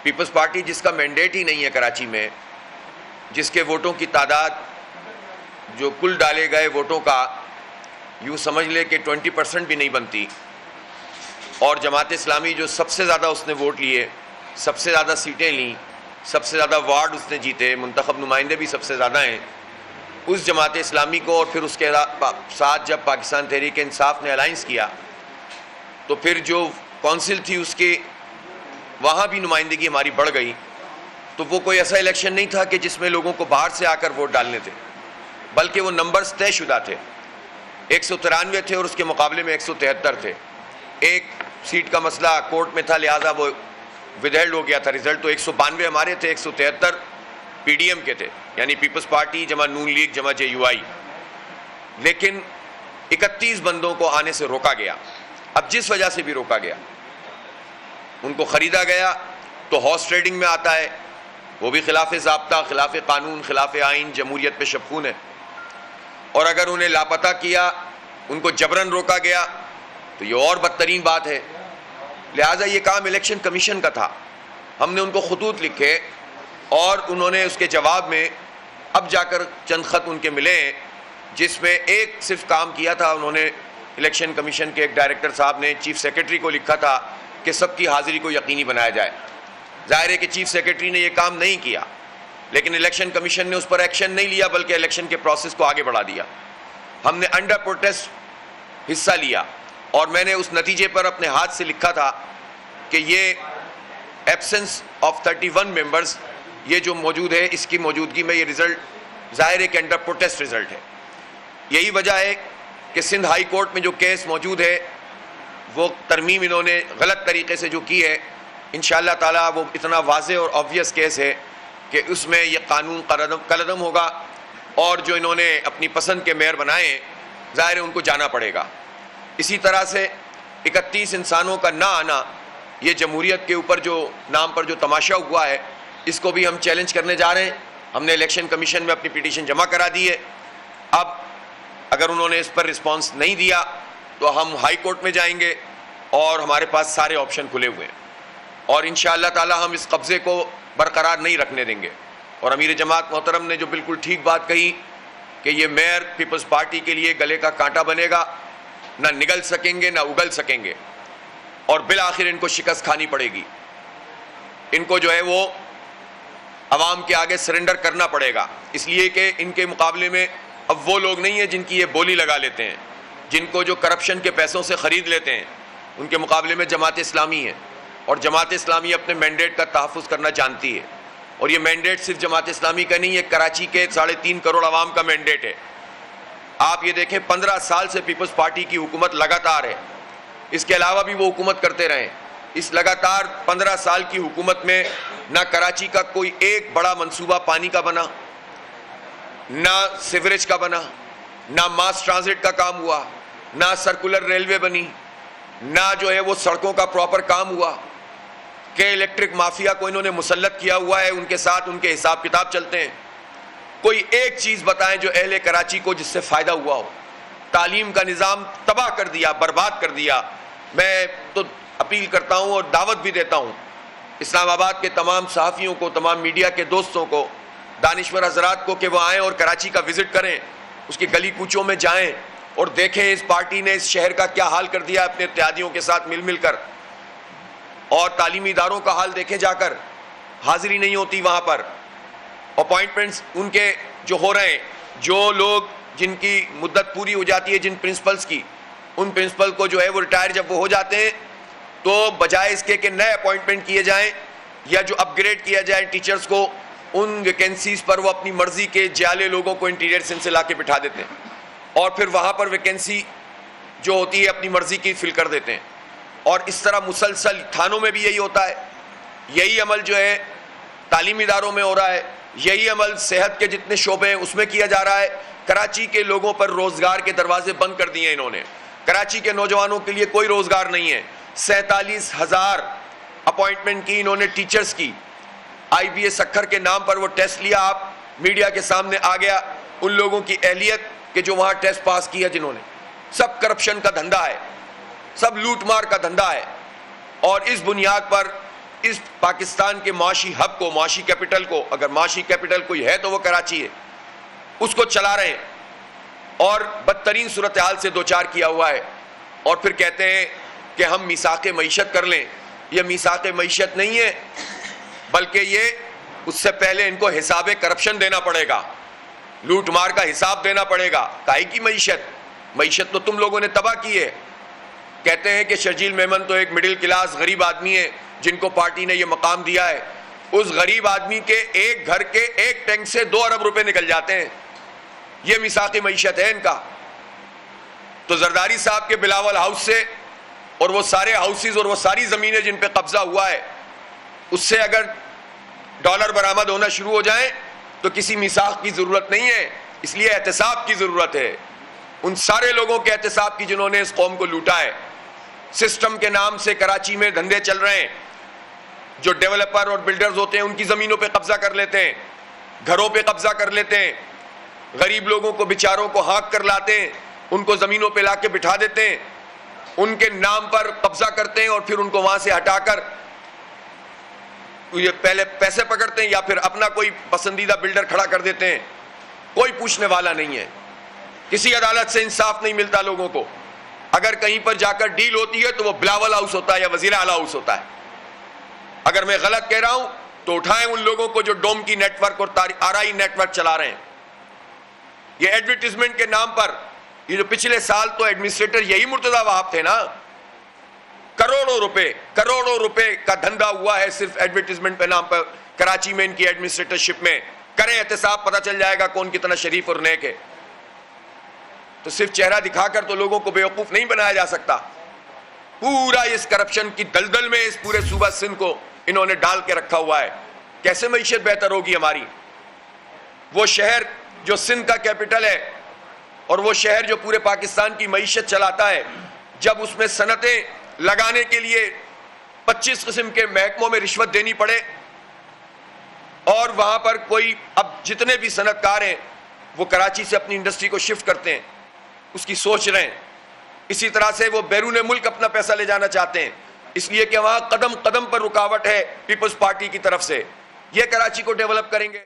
Peoples party جس کا mandate ہی نہیں ہے کراچی میں، جس کے ووٹوں کی تعداد جو کل ڈالے گئے ووٹوں کا یوں سمجھ لے کہ 20% بھی نہیں بنتی، اور جماعت اسلامی جو سب سے زیادہ اس نے ووٹ لیے، سب سے زیادہ سیٹیں لیں، سب سے زیادہ وارڈ اس نے جیتے، منتخب نمائندے بھی سب سے زیادہ ہیں، اس جماعت اسلامی کو، اور پھر اس کے ساتھ جب پاکستان تحریک انصاف نے الائنس کیا تو پھر جو کونسل تھی اس کے وہاں بھی نمائندگی ہماری بڑھ گئی. تو وہ کوئی ایسا الیکشن نہیں تھا کہ جس میں لوگوں کو باہر سے آ کر ووٹ ڈالنے تھے، بلکہ وہ نمبرز طے شدہ تھے. 193 تھے اور اس کے مقابلے میں 173 تھے. ایک سیٹ کا مسئلہ کورٹ میں تھا، لہٰذا وہ ودہیلڈ ہو گیا تھا رزلٹ. تو 192 ہمارے تھے، 173 پی ڈی ایم کے تھے، یعنی پیپلز پارٹی جمع نون لیگ جمع جے یو آئی. لیکن 31 بندوں کو آنے سے روکا گیا. اب جس وجہ سے بھی روکا گیا، ان کو خریدا گیا تو ہارس ٹریڈنگ میں آتا ہے، وہ بھی خلاف ضابطہ، خلاف قانون، خلاف آئین، جمہوریت پہ شبخون ہے. اور اگر انہیں لاپتہ کیا، ان کو جبراً روکا گیا تو یہ اور بدترین بات ہے. لہٰذا یہ کام الیکشن کمیشن کا تھا. ہم نے ان کو خطوط لکھے اور انہوں نے اس کے جواب میں اب جا کر چند خط ان کے ملے ہیں، جس میں ایک صرف کام کیا تھا. انہوں نے الیکشن کمیشن کے ایک ڈائریکٹر صاحب نے چیف سیکرٹری کو لکھا تھا کہ سب کی حاضری کو یقینی بنایا جائے. ظاہر ہے کہ چیف سیکرٹری نے یہ کام نہیں کیا، لیکن الیکشن کمیشن نے اس پر ایکشن نہیں لیا بلکہ الیکشن کے پروسیس کو آگے بڑھا دیا. ہم نے انڈر پروٹیسٹ حصہ لیا اور میں نے اس نتیجے پر اپنے ہاتھ سے لکھا تھا کہ یہ ایبسنس آف 31 ممبرز یہ جو موجود ہے، اس کی موجودگی میں یہ رزلٹ ظاہر ہے کہ انڈر پروٹیسٹ رزلٹ ہے. یہی وجہ ہے کہ سندھ ہائی کورٹ میں جو کیس موجود ہے وہ ترمیم انہوں نے غلط طریقے سے جو کی ہے، انشاءاللہ تعالیٰ وہ اتنا واضح اور آبویس کیس ہے کہ اس میں یہ قانون کالعدم ہوگا، اور جو انہوں نے اپنی پسند کے میئر بنائے ہیں ظاہر ہے ان کو جانا پڑے گا. اسی طرح سے 31 انسانوں کا نہ آنا، یہ جمہوریت کے اوپر جو نام پر جو تماشا ہوا ہے، اس کو بھی ہم چیلنج کرنے جا رہے ہیں. ہم نے الیکشن کمیشن میں اپنی پیٹیشن جمع کرا دی ہے. اب اگر انہوں نے اس پر رسپانس نہیں دیا تو ہم ہائی کورٹ میں جائیں گے، اور ہمارے پاس سارے آپشن کھلے ہوئے ہیں، اور انشاءاللہ تعالی ہم اس قبضے کو برقرار نہیں رکھنے دیں گے. اور امیر جماعت محترم نے جو بالکل ٹھیک بات کہی کہ یہ میئر پیپلز پارٹی کے لیے گلے کا کانٹا بنے گا، نہ نگل سکیں گے نہ اگل سکیں گے، اور بالآخر ان کو شکست کھانی پڑے گی. ان کو جو ہے وہ عوام کے آگے سرنڈر کرنا پڑے گا، اس لیے کہ ان کے مقابلے میں اب وہ لوگ نہیں ہیں جن کی یہ بولی لگا لیتے ہیں، جن کو جو کرپشن کے پیسوں سے خرید لیتے ہیں. ان کے مقابلے میں جماعت اسلامی ہے، اور جماعت اسلامی اپنے مینڈیٹ کا تحفظ کرنا جانتی ہے. اور یہ مینڈیٹ صرف جماعت اسلامی کا نہیں ہے، کراچی کے 3.5 کروڑ عوام کا مینڈیٹ ہے. آپ یہ دیکھیں 15 سال سے پیپلز پارٹی کی حکومت لگاتار ہے، اس کے علاوہ بھی وہ حکومت کرتے رہے. اس لگاتار 15 سال کی حکومت میں نہ کراچی کا کوئی ایک بڑا منصوبہ پانی کا بنا، نہ سیوریج کا بنا، نہ ماس ٹرانزٹ کا کام ہوا، نہ سرکولر ریلوے بنی، نہ جو ہے وہ سڑکوں کا پراپر کام ہوا. کہ الیکٹرک مافیا کو انہوں نے مسلط کیا ہوا ہے، ان کے ساتھ ان کے حساب کتاب چلتے ہیں. کوئی ایک چیز بتائیں جو اہل کراچی کو جس سے فائدہ ہوا ہو. تعلیم کا نظام تباہ کر دیا، برباد کر دیا. میں تو اپیل کرتا ہوں اور دعوت بھی دیتا ہوں اسلام آباد کے تمام صحافیوں کو، تمام میڈیا کے دوستوں کو، دانشور حضرات کو کہ وہ آئیں اور کراچی کا وزٹ کریں، اس کی گلی کوچوں میں جائیں اور دیکھیں اس پارٹی نے اس شہر کا کیا حال کر دیا اپنے اتحادیوں کے ساتھ مل کر. اور تعلیمی اداروں کا حال دیکھیں جا کر، حاضری نہیں ہوتی وہاں پر. اپوائنٹمنٹس ان کے جو ہو رہے ہیں، جو لوگ جن کی مدت پوری ہو جاتی ہے جن پرنسپلز کی، ان پرنسپل کو جو ہے وہ ریٹائر جب وہ ہو جاتے ہیں تو بجائے اس کے کہ نئے اپوائنٹمنٹ کیے جائیں یا جو اپ گریڈ کیا جائے ٹیچرز کو، ان ویکینسیز پر وہ اپنی مرضی کے جعلی لوگوں کو انٹیریئر سندھ سے لا کے بٹھا دیتے ہیں، اور پھر وہاں پر ویکینسی جو ہوتی ہے اپنی مرضی کی فل کر دیتے ہیں. اور اس طرح مسلسل تھانوں میں بھی یہی ہوتا ہے. یہی عمل جو ہے تعلیمی اداروں میں ہو رہا ہے، یہی عمل صحت کے جتنے شعبے ہیں اس میں کیا جا رہا ہے. کراچی کے لوگوں پر روزگار کے دروازے بند کر دیے انہوں نے. کراچی کے نوجوانوں کے لیے کوئی روزگار نہیں ہے. 47,000 اپوائنٹمنٹ کی انہوں نے ٹیچرز کی. آئی بی ایس سکھر کے نام پر وہ ٹیسٹ لیا، آپ میڈیا کے سامنے آ گیا ان لوگوں کی اہلیت کہ جو وہاں ٹیسٹ پاس کیا جنہوں نے. سب کرپشن کا دھندا ہے، سب لوٹ مار کا دھندا ہے. اور اس بنیاد پر اس پاکستان کے معاشی ہب کو, معاشی کیپٹل کو, اگر معاشی کیپٹل کوئی ہے تو وہ کراچی ہے, اس کو چلا رہے ہیں اور بدترین صورتحال سے دوچار کیا ہوا ہے, اور پھر کہتے ہیں کہ ہم میثاق معیشت کر لیں. یہ میثاق معیشت نہیں ہے, بلکہ یہ اس سے پہلے ان کو حساب کرپشن دینا پڑے گا, لوٹ مار کا حساب دینا پڑے گا. کائی کی معیشت؟ معیشت تو تم لوگوں نے تباہ کی ہے. کہتے ہیں کہ شرجیل میمن تو ایک مڈل کلاس غریب آدمی ہے جن کو پارٹی نے یہ مقام دیا ہے. اس غریب آدمی کے ایک گھر کے ایک ٹینک سے 2 ارب روپے نکل جاتے ہیں. یہ میثاق معیشت ہے ان کا. تو زرداری صاحب کے بلاول ہاؤس سے اور وہ سارے ہاؤسز اور وہ ساری زمینیں جن پہ قبضہ ہوا ہے, اس سے اگر ڈالر برآمد ہونا شروع ہو جائیں تو کسی میثاق کی ضرورت نہیں ہے, اس لیے احتساب کی ضرورت ہے. ان سارے لوگوں کے احتساب کی جنہوں نے اس قوم کو لوٹا ہے. سسٹم کے نام سے کراچی میں دھندے چل رہے ہیں. جو ڈیولپر اور بلڈرز ہوتے ہیں ان کی زمینوں پہ قبضہ کر لیتے ہیں, گھروں پہ قبضہ کر لیتے ہیں, غریب لوگوں کو بیچاروں کو ہانک کر لاتے ہیں, ان کو زمینوں پہ لا کے بٹھا دیتے ہیں, ان کے نام پر قبضہ کرتے ہیں اور پھر ان کو وہاں سے ہٹا کر یہ پہلے پیسے پکڑتے ہیں یا پھر اپنا کوئی پسندیدہ بلڈر کھڑا کر دیتے ہیں. کوئی پوچھنے والا نہیں ہے. کسی عدالت سے انصاف نہیں ملتا لوگوں کو. اگر کہیں پر جا کر ڈیل ہوتی ہے تو وہ بلاول ہاؤس ہوتا ہے یا وزیر اعلیٰ ہاؤس ہوتا ہے. اگر میں غلط کہہ رہا ہوں تو اٹھائیں ان لوگوں کو جو ڈوم کی نیٹ ورک اور آرائی نیٹ ورک چلا رہے ہیں. یہ ایڈورٹیزمنٹ کے نام پر یہ جو پچھلے سال تو ایڈمنسٹریٹر یہی مرتضی وہاب تھے نا, کروڑوں روپے کا دھندا ہوا ہے صرف ایڈورٹیزمنٹ پہ نام پر کراچی میں ان کی ایڈمنسٹریٹرشپ میں. کریں احتساب, پتہ چل جائے گا کون کتنا شریف اور نیک ہے. تو صرف چہرہ دکھا کر تو لوگوں کو بیوقوف نہیں بنایا جا سکتا. پورا اس کرپشن کی دلدل میں اس پورے صوبہ سندھ کو انہوں نے ڈال کے رکھا ہوا ہے. کیسے معیشت بہتر ہوگی ہماری؟ وہ شہر جو سندھ کا کیپٹل ہے اور وہ شہر جو پورے پاکستان کی معیشت چلاتا ہے, جب اس میں صنعتیں لگانے کے لیے 25 قسم کے محکموں میں رشوت دینی پڑے اور وہاں پر کوئی, اب جتنے بھی صنعت کار ہیں وہ کراچی سے اپنی انڈسٹری کو شفٹ کرتے ہیں, اس کی سوچ رہے ہیں. اسی طرح سے وہ بیرون ملک اپنا پیسہ لے جانا چاہتے ہیں, اس لیے کہ وہاں قدم قدم پر رکاوٹ ہے پیپلز پارٹی کی طرف سے. یہ کراچی کو ڈیولپ کریں گے.